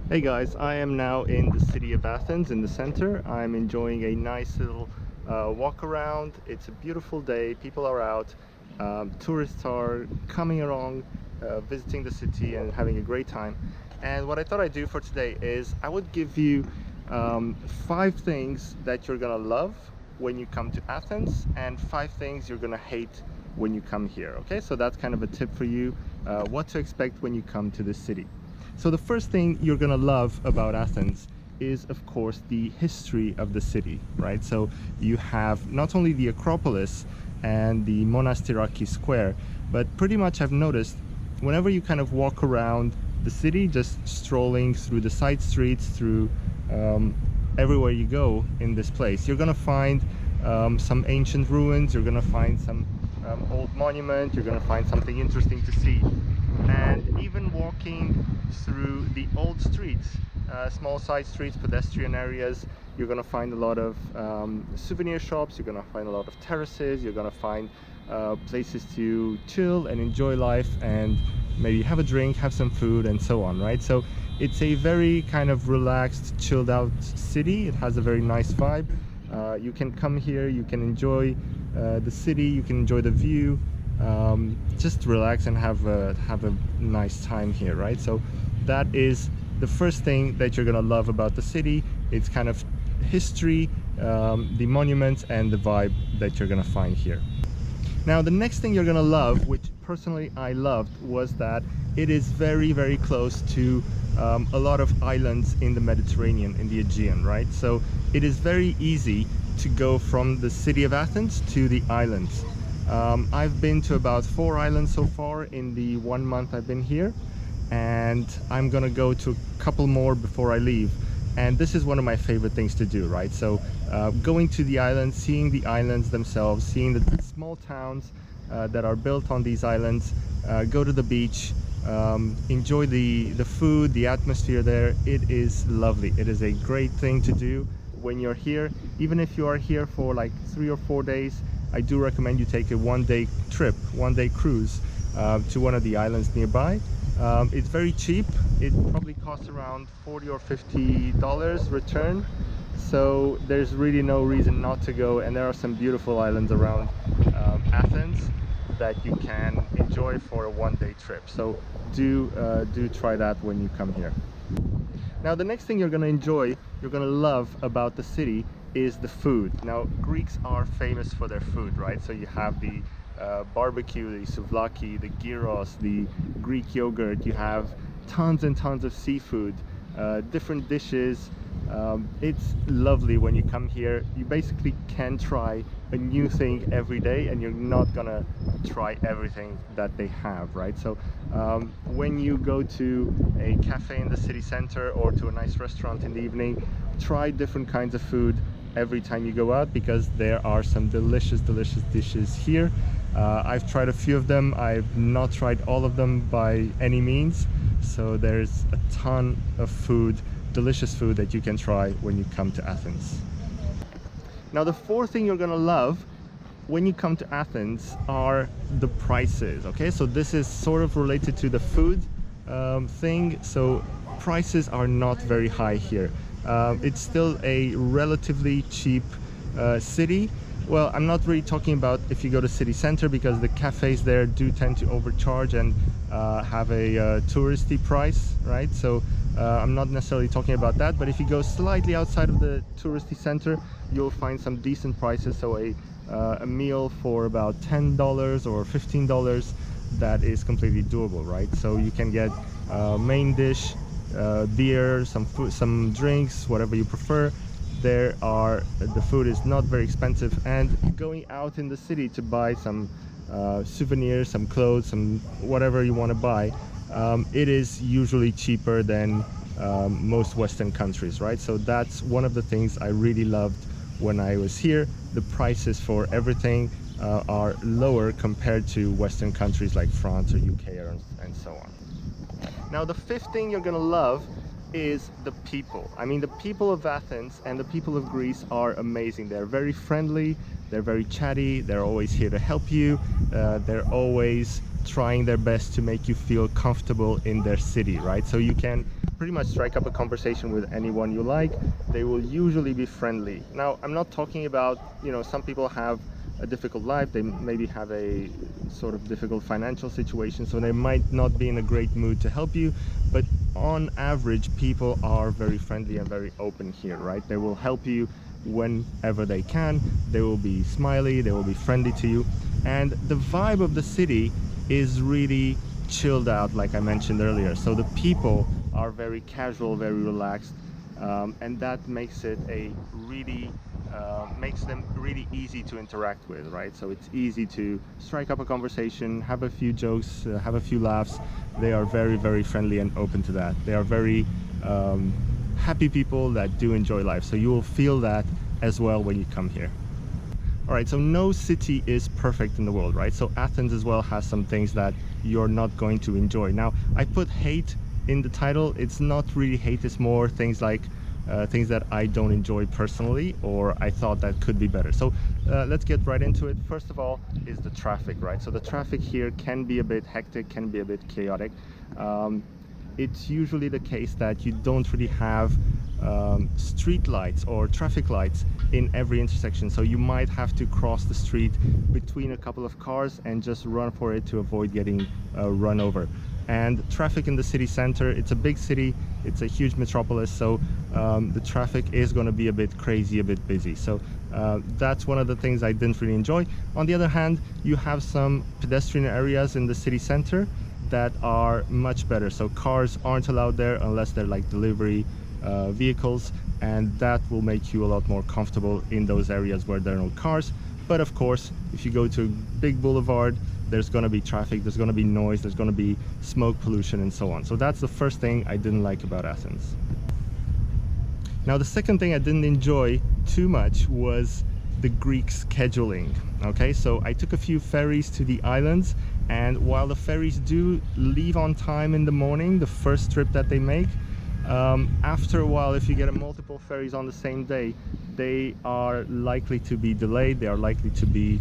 Hey guys, I am now in the city of Athens in the center. I'm enjoying a nice little walk around. It's a beautiful day, people are out, tourists are coming along, visiting the city and having a great time. And what I thought I'd do for today is I would give you 5 things that you're gonna love when you come to Athens and 5 things you're gonna hate when you come here. Okay, so that's kind of a tip for you, what to expect when you come to this city. So the first thing you're gonna love about Athens is, of course, the history of the city, right? So you have not only the Acropolis and the Monastiraki Square, but pretty much I've noticed whenever you kind of walk around the city, just strolling through the side streets, through everywhere you go in this place, you're gonna find some ancient ruins, you're gonna find some old monument, you're gonna find something interesting to see. And even walking through the old streets, small side streets, pedestrian areas, you're gonna find a lot of souvenir shops, you're gonna find a lot of terraces, you're gonna find places to chill and enjoy life and maybe have a drink, have some food and so on, right? So it's a very kind of relaxed, chilled out city. It has a very nice vibe. You can come here, you can enjoy the city, you can enjoy the view, just relax and have a nice time here, right? So that is the first thing that you're gonna love about the city. It's kind of history, the monuments and the vibe that you're gonna find here. Now the next thing you're gonna love, which personally I loved, was that it is very close to a lot of islands in the Mediterranean, in the Aegean, right? So it is very easy to go from the city of Athens to the islands. I've been to about 4 islands so far in the 1 month I've been here, and I'm gonna go to a couple more before I leave. And this is one of my favorite things to do, right? So going to the islands, seeing the islands themselves, seeing the small towns that are built on these islands, go to the beach, enjoy the food, the atmosphere there. It is lovely. It is a great thing to do when you're here. Even if you are here for like 3 or 4 days, I do recommend you take a 1-day trip, 1-day cruise to one of the islands nearby. It's very cheap. It probably costs around $40 or $50 return. So there's really no reason not to go, and there are some beautiful islands around Athens that you can enjoy for a 1-day trip. So do try that when you come here. Now the next thing you're going to enjoy, you're going to love about the city is the food. Now Greeks are famous for their food, right? So you have the barbecue, the souvlaki, the gyros, the Greek yogurt. You have tons and tons of seafood, different dishes. It's lovely when you come here. You basically can try a new thing every day, and you're not gonna try everything that they have, right? So when you go to a cafe in the city center or to a nice restaurant in the evening, try different kinds of food every time you go out, because there are some delicious dishes here. I've tried a few of them. I've not tried all of them by any means, so there's a ton of food, delicious food, that you can try when you come to Athens. Now the fourth thing you're gonna love when you come to Athens are the prices. Okay, so this is sort of related to the food thing. So prices are not very high here. It's still a relatively cheap city. Well, I'm not really talking about if you go to city center, because the cafes there do tend to overcharge and have a touristy price, right? So I'm not necessarily talking about that, but if you go slightly outside of the touristy center, you'll find some decent prices. So a meal for about $10 or $15, that is completely doable, right? So you can get main dish, beer, some food, some drinks, whatever you prefer. The food is not very expensive, and going out in the city to buy some souvenirs, some clothes, some whatever you want to buy, it is usually cheaper than most Western countries, right? So that's one of the things I really loved when I was here. The prices for everything are lower compared to Western countries like France or UK and so on. Now the fifth thing you're gonna love is the people. I mean, the people of Athens and the people of Greece are amazing. They're very friendly, they're very chatty, they're always here to help you, they're always trying their best to make you feel comfortable in their city, right? So you can pretty much strike up a conversation with anyone you like. They will usually be friendly. Now, I'm not talking about, some people have a difficult life. They maybe have a sort of difficult financial situation, so they might not be in a great mood to help you, but on average, people are very friendly and very open here, right? They will help you whenever they can. They will be smiley, they will be friendly to you, and the vibe of the city is really chilled out, like I mentioned earlier. So the people are very casual, very relaxed, and that makes it makes them really easy to interact with, right? So it's easy to strike up a conversation, have a few jokes, have a few laughs. They are very, very friendly and open to that. They are very happy people that do enjoy life. So you will feel that as well when you come here. All right, so no city is perfect in the world, right? So Athens as well has some things that you're not going to enjoy. Now, I put hate in the title. It's not really hate, it's more things like things that I don't enjoy personally, or I thought that could be better. So let's get right into it. First of all is the traffic, right? So the traffic here can be a bit hectic, can be a bit chaotic. It's usually the case that you don't really have street lights or traffic lights in every intersection, so you might have to cross the street between a couple of cars and just run for it to avoid getting run over. And traffic in the city center, it's a big city, it's a huge metropolis, so the traffic is going to be a bit crazy, a bit busy. So that's one of the things I didn't really enjoy. On the other hand, you have some pedestrian areas in the city center that are much better. So cars aren't allowed there unless they're like delivery vehicles, and that will make you a lot more comfortable in those areas where there are no cars. But of course, if you go to a big boulevard, there's going to be traffic, there's going to be noise, there's going to be smoke pollution and so on. So that's the first thing I didn't like about Athens. Now, the second thing I didn't enjoy too much was the Greek scheduling. Okay, so I took a few ferries to the islands, and while the ferries do leave on time in the morning, the first trip that they make, after a while, if you get multiple ferries on the same day, they are likely to be delayed. They are likely to be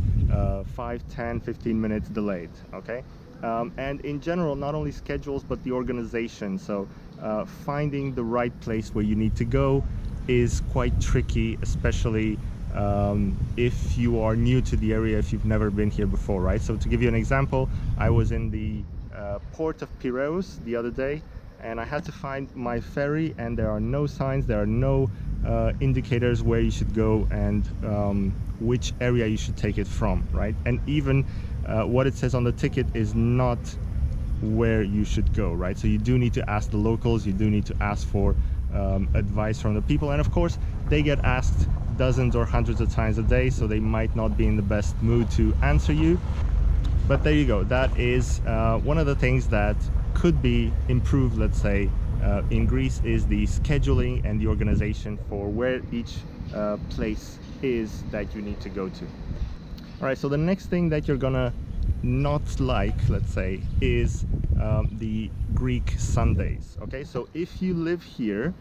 5, 10, 15 minutes delayed, okay? And in general, not only schedules, but the organization. So finding the right place where you need to go is quite tricky, especially if you are new to the area, if you've never been here before, right? So to give you an example, I was in the port of Piraeus the other day, and I had to find my ferry, and there are no signs, there are no indicators where you should go and which area you should take it from, right? And even what it says on the ticket is not where you should go, right? So you do need to ask the locals, you do need to ask for advice from the people, and of course they get asked dozens or hundreds of times a day, so they might not be in the best mood to answer you. But there you go, that is one of the things that could be improved, let's say, in Greece, is the scheduling and the organization for where each place is that you need to go to. All right, so the next thing that you're gonna not like, let's say, is the Greek Sundays. Okay, so if you live here,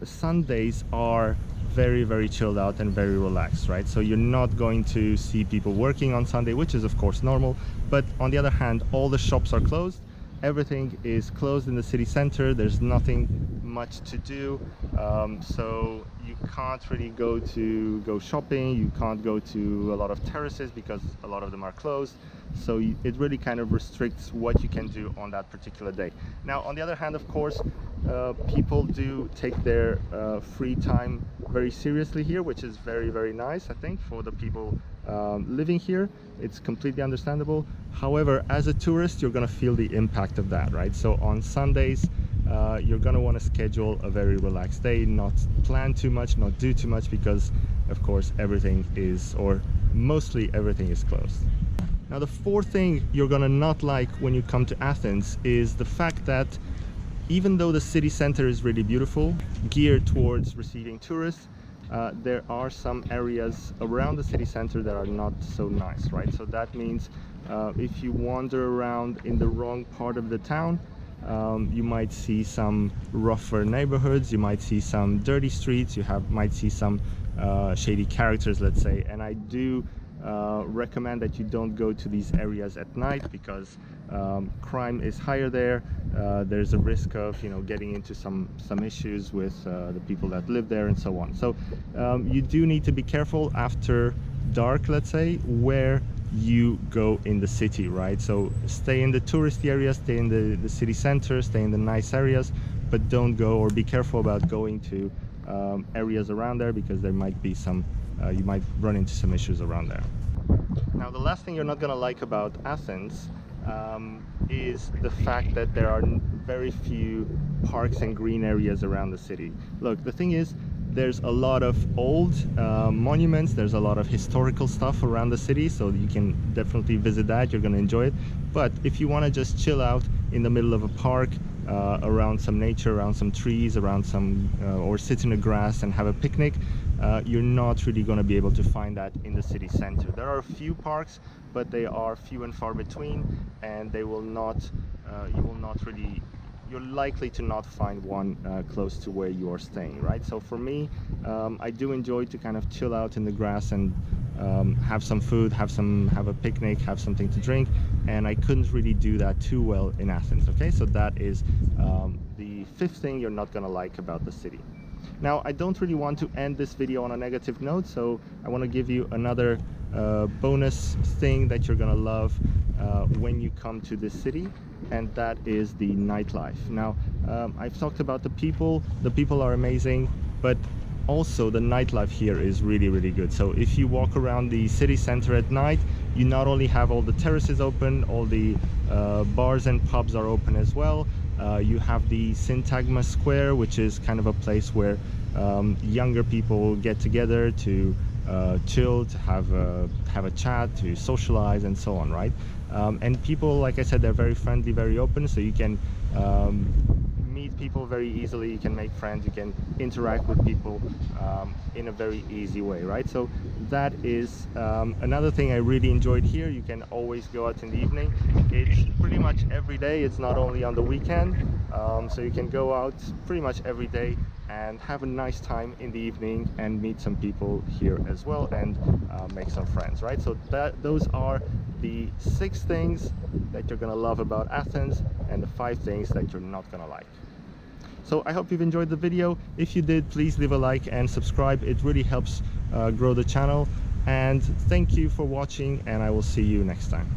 Sundays are very, very chilled out and very relaxed, right? So you're not going to see people working on Sunday, which is of course normal, but on the other hand, all the shops are closed. Everything is closed in the city center. There's nothing much to do, so you can't really go shopping. You can't go to a lot of terraces because a lot of them are closed. So it really kind of restricts what you can do on that particular day. Now, on the other hand, of course, people do take their free time very seriously here, which is very, very nice, I think, for the people living here. It's completely understandable. However, as a tourist, you're going to feel the impact of that, right? So on Sundays, you're going to want to schedule a very relaxed day, not plan too much, not do too much, because of course everything is, or mostly everything is closed. Now, the fourth thing you're going to not like when you come to Athens is the fact that even though the city center is really beautiful, geared towards receiving tourists, there are some areas around the city center that are not so nice, right? So that means if you wander around in the wrong part of the town, you might see some rougher neighborhoods, you might see some dirty streets, might see some shady characters, let's say. And I do recommend that you don't go to these areas at night because crime is higher there. There's a risk of, you know, getting into some issues with the people that live there and so on. So you do need to be careful after dark, let's say, where you go in the city, right? So stay in the tourist areas, stay in the city center, stay in the nice areas, but don't go, or be careful about going to areas around there, because there might be some you might run into some issues around there. Now, the last thing you're not going to like about Athens is the fact that there are very few parks and green areas around the city. Look, the thing is, there's a lot of old monuments, there's a lot of historical stuff around the city, so you can definitely visit that, you're going to enjoy it. But if you want to just chill out in the middle of a park, around some nature, around some trees, around some or sit in the grass and have a picnic, you're not really going to be able to find that in the city center. There are a few parks, but they are few and far between, and they will not you're likely to not find one close to where you are staying, right? So for me, I do enjoy to kind of chill out in the grass and have some food, have a picnic, have something to drink, and I couldn't really do that too well in Athens. Okay, so that is the fifth thing you're not gonna like about the city. Now, I don't really want to end this video on a negative note, so I want to give you another bonus thing that you're gonna love when you come to this city, and that is the nightlife. Now, I've talked about the people are amazing, but also the nightlife here is really, really good. So if you walk around the city center at night, you not only have all the terraces open, all the bars and pubs are open as well. You have the Syntagma Square, which is kind of a place where younger people get together to chill, to have a chat, to socialize, and so on, right? And people, like I said, they're very friendly, very open, so you can meet people very easily, you can make friends, you can interact with people in a very easy way, right? So that is another thing I really enjoyed here. You can always go out in the evening. It's pretty much every day, it's not only on the weekend, so you can go out pretty much every day and have a nice time in the evening and meet some people here as well, and make some friends, right? So those are the 6 things that you're gonna love about Athens, and the 5 things that you're not gonna like. So I hope you've enjoyed the video. If you did, please leave a like and subscribe. It really helps grow the channel. And thank you for watching, and I will see you next time.